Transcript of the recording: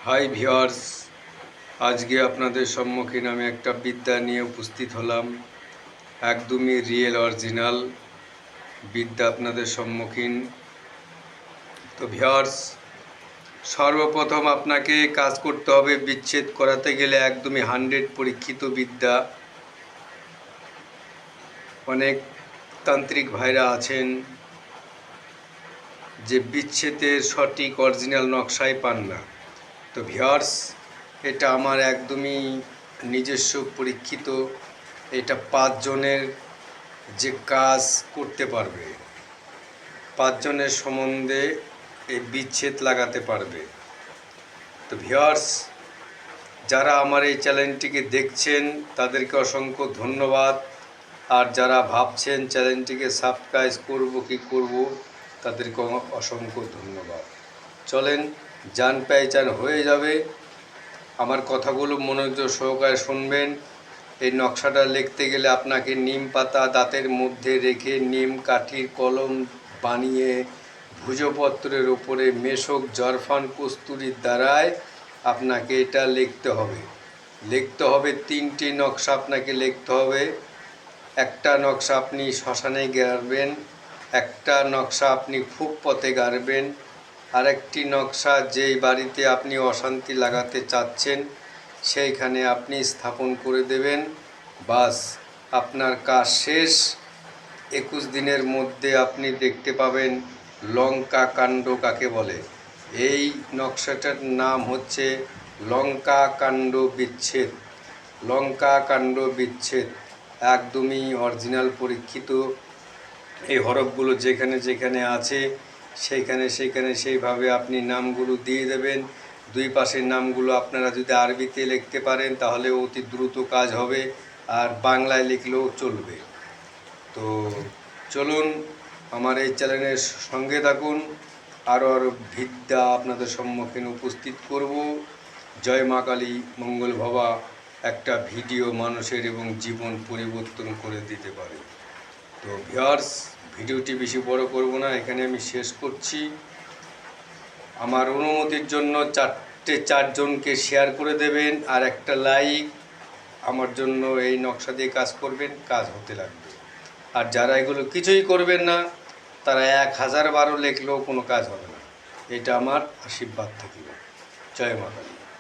Hi viewers, আজকে আপনাদের সম্মুখীন আমি একটা বিদ্যা নিয়ে উপস্থিত হলাম। একদমই রিয়েল অরিজিনাল বিদ্যা আপনাদের সম্মুখীন। তো ভিউয়ার্স, সর্বপ্রথম আপনাকে কাজ করতে হবে বিচ্ছেদ করাতে গেলে একদমই 100 পরীক্ষিত বিদ্যা। অনেক তান্ত্রিক ভাইরা আছেন যে বিচ্ছেদের সঠিক অরিজিনাল নকশাই পান না। তো ভিউয়ার্স, এটা আমার একদমই নিজস্ব পরীক্ষিত। এটা 5 জনের যে কাজ করতে পারবে, 5 জনের সম্বন্ধে এই বিচ্ছেদ লাগাতে পারবে। তো ভিউয়ার্স, যারা আমার এই চ্যানেলটিকে দেখছেন তাদেরকে অসংখ্য ধন্যবাদ। আর যারা ভাবছেন চ্যানেলটিকে সাবস্ক্রাইব করব কি করব, তাদেরকে অসংখ্য ধন্যবাদ। চলেন, জান পেহচান হয়ে যাবে। আমার কথাগুলো মনোযোগ সহকারে শুনবেন। এই নকশাটা লিখতে গেলে আপনাকে নিম পাতা দাঁতের মধ্যে রেখে নিম কাঠির কলম বানিয়ে ভুজপত্রের ওপরে মেশক জরফান কস্তুরির দ্বারায় আপনাকে এটা লিখতে হবে। 3টি নকশা আপনাকে লিখতে হবে। একটা নকশা আপনি শ্মশানে গাড়বেন, একটা নকশা আপনি ফুটপথে গাড়বেন, আরেকটি নকশা যেই বাড়িতে আপনি অশান্তি লাগাতে চাচ্ছেন সেইখানে আপনি স্থাপন করে দেবেন। বাস, আপনার কাজ শেষ। 21 দিনের মধ্যে আপনি দেখতে পাবেন লঙ্কা কাণ্ড কাকে বলে। এই নকশাটার নাম হচ্ছে লঙ্কা কাণ্ড বিচ্ছেদ। লঙ্কা কাণ্ড বিচ্ছেদ একদমই অরিজিনাল পরীক্ষিত। এই হরফগুলো যেখানে যেখানে আছে সেইখানে সেইভাবে আপনি নামগুলো দিয়ে দেবেন। দুই পাশের নামগুলো আপনারা যদি আরবিতে লিখতে পারেন তাহলে অতি দ্রুত কাজ হবে, আর বাংলায় লিখলেও চলবে। তো চলুন, আমার এই চ্যানেলের সঙ্গে থাকুন। আরও বিদ্যা আপনাদের সম্মুখীন উপস্থিত করব। জয় মা কালী, মঙ্গল ভবা। একটা ভিডিও মানুষের এবং জীবন পরিবর্তন করে দিতে পারে। তো ভিউয়ার্স, ভিডিওটি বেশি বড় করব না, এখানে আমি শেষ করছি। আমার অনুমতির জন্য 4 জনকে শেয়ার করে দেবেন, আর একটা লাইক আমার জন্য এই নকশা দিয়ে কাজ করবেন, কাজ হতে লাগবে। আর যারা এগুলো কিছুই করবেন না, তারা 1000 বারও লিখলেও কোনো কাজ হবে না। এটা আমার আশীর্বাদ থাকিবে। জয় মা কালী।